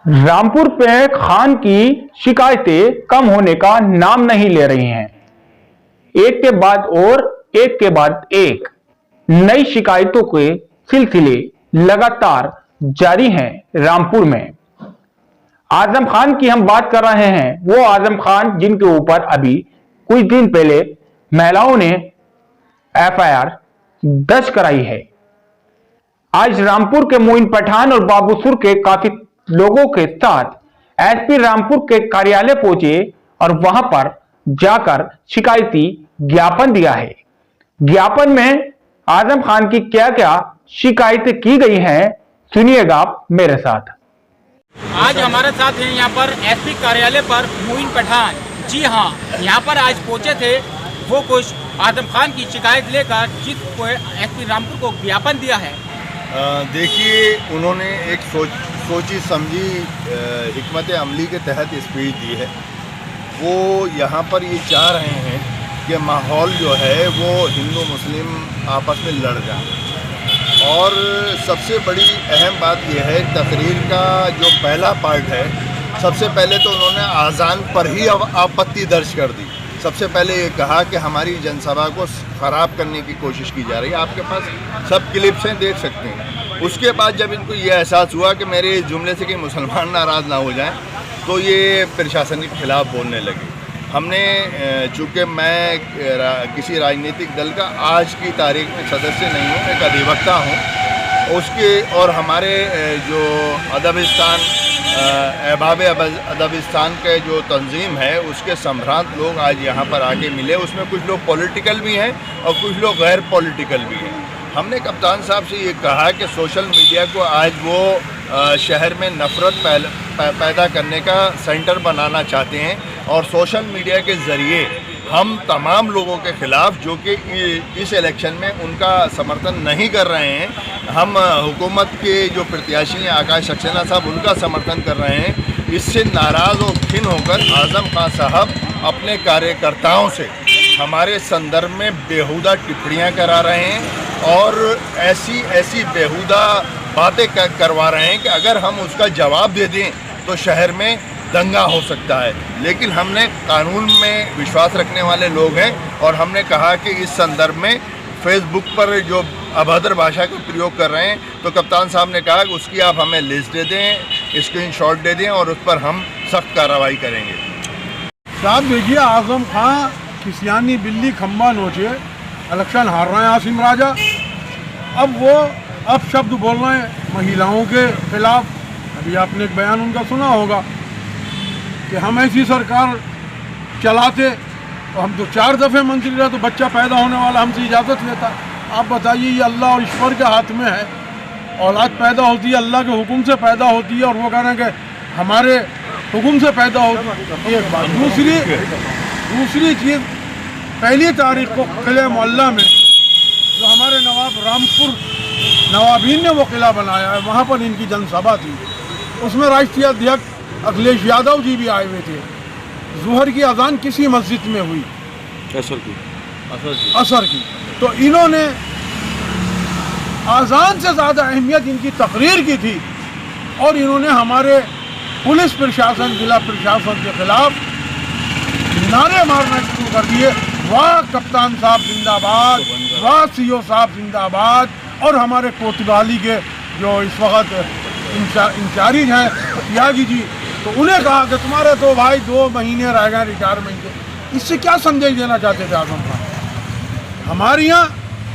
रामपुर पे खान की शिकायतें कम होने का नाम नहीं ले रही हैं। एक के बाद और एक के बाद एक नई शिकायतों के सिलसिले लगातार जारी हैं। रामपुर में आजम खान की हम बात कर रहे हैं, वो आजम खान जिनके ऊपर अभी कुछ दिन पहले महिलाओं ने एफआईआर दर्ज कराई है। आज रामपुर के मोइन पठान और बाबूसुर के काफी लोगों के साथ एसपी रामपुर के कार्यालय पहुंचे और वहां पर जाकर शिकायती ज्ञापन दिया है। ज्ञापन में आजम खान की क्या क्या शिकायतें की गई हैं, सुनिएगा आप मेरे साथ। आज हमारे साथ हैं यहाँ पर एसपी कार्यालय पर मोइन पठान। जी हाँ, यहाँ पर आज पहुँचे थे वो कुछ आजम खान की शिकायत लेकर, जिसको एसपी रामपुर को ज्ञापन दिया है। देखिए, उन्होंने एक सोची समझी हिकमत अमली के तहत स्पीच दी है। वो यहाँ पर ये चाह रहे हैं कि माहौल जो है वो हिंदू मुस्लिम आपस में लड़ जाए। और सबसे बड़ी अहम बात यह है, तकरीर का जो पहला पार्ट है, सबसे पहले तो उन्होंने आज़ान पर ही आपत्ति दर्ज कर दी। सबसे पहले ये कहा कि हमारी जनसभा को ख़राब करने की कोशिश की जा रही है। आपके पास सब क्लिप्स हैं, देख सकते हैं। उसके बाद जब इनको ये एहसास हुआ कि मेरे इस जुमले से कि मुसलमान नाराज़ ना हो जाएं, तो ये प्रशासन के ख़िलाफ़ बोलने लगे। हमने, चूँकि मैं किसी राजनीतिक दल का आज की तारीख में सदस्य नहीं हूँ, एक अधिवक्ता हूँ, उसके और हमारे जो अदबिस्तान अहबाब अदबिस्तान के जो तंजीम है, उसके सम्रांत लोग आज यहाँ पर आके मिले। उसमें कुछ लोग पॉलिटिकल भी हैं और कुछ लोग गैर पॉलिटिकल भी हैं। हमने कप्तान साहब से ये कहा कि सोशल मीडिया को आज वो शहर में नफ़रत पैदा करने का सेंटर बनाना चाहते हैं, और सोशल मीडिया के ज़रिए हम तमाम लोगों के ख़िलाफ़, जो कि इस इलेक्शन में उनका समर्थन नहीं कर रहे हैं, हम हुकूमत के जो प्रत्याशी हैं आकाश सक्सेना साहब, उनका समर्थन कर रहे हैं। इससे नाराज़ और खिन्न होकर आज़म खान साहब अपने कार्यकर्ताओं से हमारे संदर्भ में बेहुदा टिप्पणियां करा रहे हैं और ऐसी बेहुदा बातें करवा रहे हैं कि अगर हम उसका जवाब दे दें तो शहर में दंगा हो सकता है। लेकिन हमने कानून में विश्वास रखने वाले लोग हैं, और हमने कहा कि इस संदर्भ में फेसबुक पर जो अभद्र भाषा का प्रयोग कर रहे हैं, तो कप्तान साहब ने कहा कि उसकी आप हमें लिस्ट दे दें, स्क्रीनशॉट दे दें, और उस पर हम सख्त कार्रवाई करेंगे। साहब देखिए, आजम खां किसियानी बिल्ली खम्बा नोचे, इलेक्शन हार रहे हैं आसिम राजा। अब वो शब्द बोल रहे हैं महिलाओं के खिलाफ। अभी आपने एक बयान उनका सुना होगा कि हम ऐसी सरकार चलाते तो हम तो 4 दफ़े मंत्री रहे, तो बच्चा पैदा होने वाला हमसे इजाज़त लेता। आप बताइए, ये अल्लाह और ईश्वर के हाथ में है। औलाद पैदा होती है अल्लाह के हुक्म से पैदा होती है, और वो कह रहे हैं कि हमारे हुक्म से पैदा होती है। एक बात। दूसरी चीज़, पहली तारीख को किले मोहल्ला में जो हमारे नवाब रामपुर नवाबीन ने वो किला बनाया है, वहाँ पर इनकी जनसभा थी। उसमें राष्ट्रीय अध्यक्ष अखिलेश यादव जी भी आए हुए थे। ज़ुहर की अजान किसी मस्जिद में हुई, असर की। तो इन्होंने अजान से ज़्यादा अहमियत इनकी तकरीर की थी, और इन्होंने हमारे पुलिस प्रशासन, जिला प्रशासन के खिलाफ नारे मारना शुरू कर दिए। वाह कप्तान साहब जिंदाबाद, वाह सीओ साहब जिंदाबाद। और हमारे कोतवाली के जो इस वक्त इंचार्ज हैं त्यागी जी, तो उन्हें कहा कि तुम्हारे तो भाई 2 महीने रह गए रिटायरमेंट के। इससे क्या संदेश देना चाहते थे आजम खान? हमारे यहाँ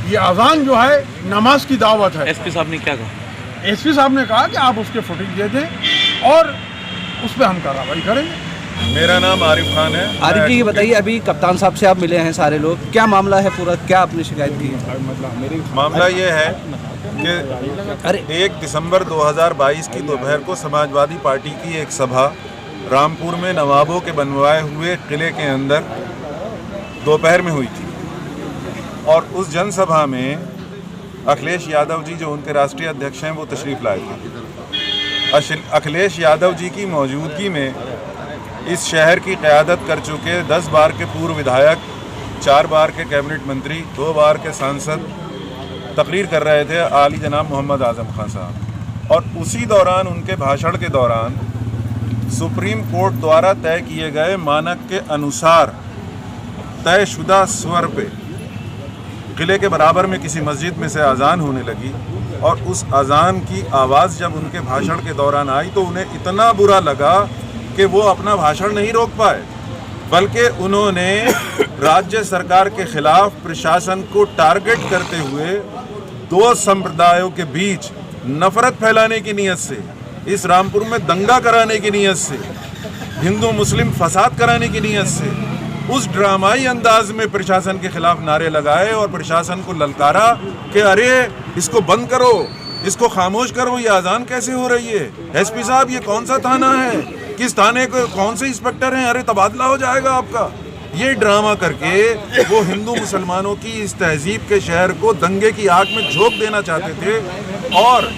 ये अजान जो है नमाज की दावत है। एसपी साहब ने क्या कहा? एसपी साहब ने कहा कि आप उसके फुटेज दे दें और उस पर हम कार्रवाई करेंगे। मेरा नाम आरिफ खान है। आरिफ जी, ये बताइए, अभी कप्तान साहब से आप मिले हैं सारे लोग, क्या मामला है पूरा, क्या आपने शिकायत की है? मामला ये है कि 1 दिसंबर 2022 की दोपहर को समाजवादी पार्टी की एक सभा रामपुर में नवाबों के बनवाए हुए किले के अंदर दोपहर में हुई थी, और उस जनसभा में अखिलेश यादव जी, जो उनके राष्ट्रीय अध्यक्ष हैं, वो तशरीफ़ लाए थे। अखिलेश यादव जी की मौजूदगी में इस शहर की क़यादत कर चुके 10 बार के पूर्व विधायक, 4 बार के कैबिनेट मंत्री, 2 बार के सांसद तकरीर कर रहे थे आली जनाब मोहम्मद आज़म खान साहब। और उसी दौरान, उनके भाषण के दौरान सुप्रीम कोर्ट द्वारा तय किए गए मानक के अनुसार तयशुदा स्वर पे किले के बराबर में किसी मस्जिद में से अजान होने लगी और उस अजान की आवाज़ जब उनके भाषण के दौरान आई तो उन्हें इतना बुरा लगा कि वो अपना भाषण नहीं रोक पाए, बल्कि उन्होंने राज्य सरकार के खिलाफ प्रशासन को टारगेट करते हुए दो संप्रदायों के बीच नफरत फैलाने की नीयत से, इस रामपुर में दंगा कराने की नीयत से, हिंदू मुस्लिम फसाद कराने की नीयत से उस ड्रामाई अंदाज में प्रशासन के खिलाफ नारे लगाए और प्रशासन को ललकारा कि अरे इसको बंद करो, इसको खामोश करो, ये अजान कैसे हो रही है, एसपी साहब ये कौन सा थाना है, किस थाने को कौन से इंस्पेक्टर हैं, अरे तबादला हो जाएगा आपका। ये ड्रामा करके वो हिंदू मुसलमानों की इस तहजीब के शहर को दंगे की आग में झोंक देना चाहते थे और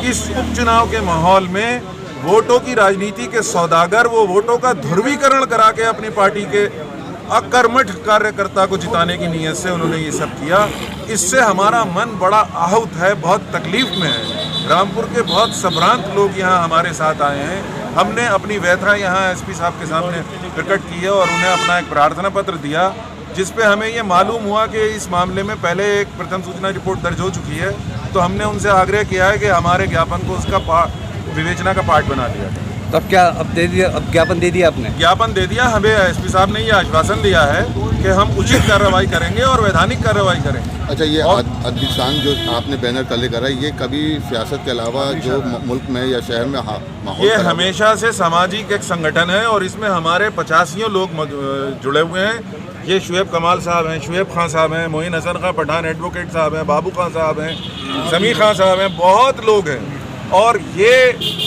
इस उपचुनाव के माहौल में वोटों की राजनीति के सौदागर वो वोटों का ध्रुवीकरण करा के अपनी पार्टी के अकर्मठ कार्यकर्ता को जिताने की नीयत से उन्होंने ये सब किया। इससे हमारा मन बड़ा आहत है, बहुत तकलीफ में है। रामपुर के बहुत संभ्रांत लोग यहाँ हमारे साथ आए हैं। हमने अपनी व्यथा यहाँ एसपी साहब के सामने प्रकट की है और उन्हें अपना एक प्रार्थना पत्र दिया, जिस पे हमें ये मालूम हुआ कि इस मामले में पहले एक प्रथम सूचना रिपोर्ट दर्ज हो चुकी है। तो हमने उनसे आग्रह किया है कि हमारे ज्ञापन को उसका विवेचना का पार्ट बना दिया जाए। तो अब क्या अब दे दिया, अब ज्ञापन दे दिया आपने? ज्ञापन दे दिया। हमें एसपी साहब ने ये आश्वासन दिया है कि हम उचित कार्रवाई करेंगे और वैधानिक कार्रवाई करेंगे। अच्छा, ये अदिशान जो आपने बैनर तले करा, ये कभी सियासत के अलावा जो मुल्क में या शहर में माहौल, ये हमेशा से सामाजिक एक संगठन है और इसमें हमारे 85 लोग जुड़े हुए हैं। ये शुएब कमाल साहब हैं, शुएब खान साहब हैं, मोइन हसन खां पठान एडवोकेट साहब हैं, बाबू खान साहब हैं, समी खान साहब हैं, बहुत लोग हैं। और ये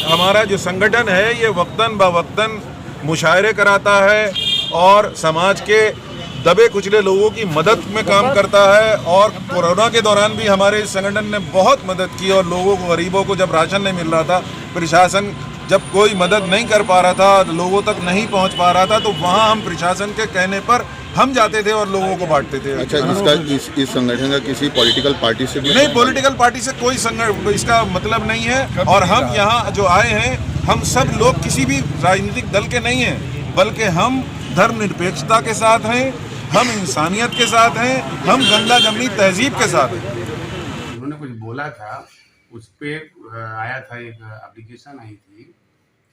हमारा जो संगठन है ये वक्तन बवक्तन मुशायरे कराता है और समाज के दबे कुचले लोगों की मदद में काम करता है। और कोरोना के दौरान भी हमारे इस संगठन ने बहुत मदद की और लोगों को, गरीबों को जब राशन नहीं मिल रहा था, प्रशासन जब कोई मदद नहीं कर पा रहा था, लोगों तक नहीं पहुंच पा रहा था, तो वहाँ हम प्रशासन के कहने पर हम जाते थे और लोगों को बांटते थे। अच्छा, इस संगठन का किसी पॉलिटिकल पार्टी से भी नहीं, पॉलिटिकल पार्टी से कोई इसका मतलब नहीं है। और हम यहाँ जो आए हैं, हम सब लोग किसी भी राजनीतिक दल के नहीं हैं, बल्कि हम धर्मनिरपेक्षता के साथ हैं, हम इंसानियत के साथ हैं, हम गंगा जमनी तहजीब के साथ हैं। उन्होंने कुछ बोला था, उस पर आया था, एक एप्लीकेशन आई थी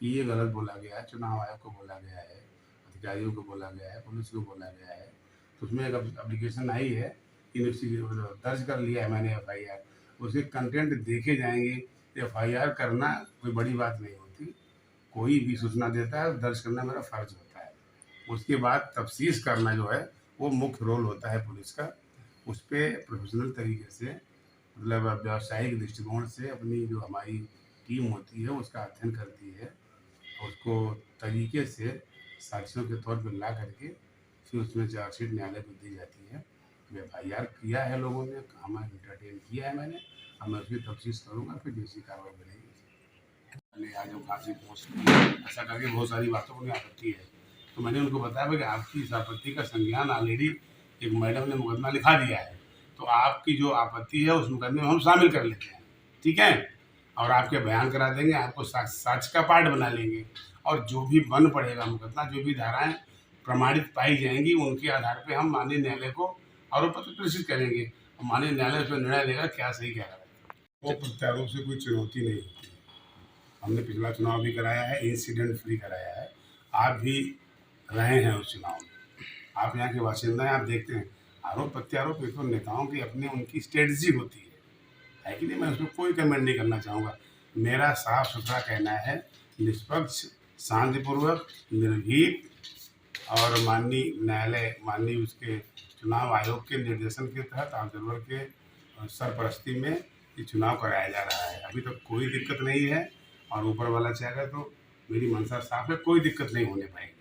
कि ये गलत बोला गया है, चुनाव आयोग को बोला गया है, अधिकारियों को बोला गया है, पुलिस को बोला गया है। तो उसमें एक एप्लीकेशन आई है, दर्ज कर लिया है मैंने FIR। उसके कंटेंट देखे जाएंगे। FIR करना कोई बड़ी बात नहीं होती, कोई भी सूचना देता है दर्ज करना मेरा फ़र्ज होता है। उसके बाद तफ्तीश करना जो है वो मुख्य रोल होता है पुलिस का। उस पर प्रोफेशनल तरीके से, मतलब व्यावसायिक दृष्टिकोण से अपनी जो हमारी टीम होती है उसका अध्ययन करती है, उसको तरीके से साक्ष्यों के तौर पर ला करके फिर उसमें चार्जशीट न्यायालय को दी जाती है। FIR किया है लोगों ने, हमें इंटरटेन किया है मैंने, अब मैं उसकी तफ्तीश करूँगा, फिर जैसी कार्रवाई बनेगी। आज हम फांसी पोस्ट ऐसा करके बहुत सारी बातों को आपत्ति है, तो मैंने उनको बताया कि आपकी इस आपत्ति का संज्ञान ऑलरेडी एक मैडम ने मुकदमा लिखा दिया है, तो आपकी जो आपत्ति है उस मुकदमे में हम शामिल कर लेते हैं, ठीक है, और आपके बयान करा देंगे, आपको साक्ष्य का पार्ट बना लेंगे, और जो भी बन पड़ेगा मुकदमा, जो भी धाराएं प्रमाणित पाई जाएंगी उनके आधार पे हम माननीय न्यायालय को आरोप पत्र प्रेषित करेंगे। माननीय न्यायालय उसमें निर्णय लेगा क्या सही क्या गलत। वो प्रत्यारोप से कोई चुनौती नहीं होती। हमने पिछला चुनाव भी कराया है, इंसिडेंट फ्री कराया है, आप भी रहे हैं उस चुनाव में, आप यहाँ के बाशिंदा हैं, आप देखते हैं आरोप प्रत्यारोप एक तो नेताओं की अपनी उनकी स्ट्रेटजी होती है कि नहीं। मैं उसमें कोई कमेंट नहीं करना चाहूँगा। मेरा साफ सुथरा कहना है, निष्पक्ष, शांतिपूर्वक, निर्भीक और माननीय न्यायालय, माननीय उसके चुनाव आयोग के निर्देशन के तहत ऑब्जर्वर के सरपरस्ती में ये चुनाव कराया जा रहा है। अभी तक कोई दिक्कत नहीं है और ऊपर वाला चाहेगा तो मेरी मंशा साफ है, कोई दिक्कत नहीं होने पाएगी।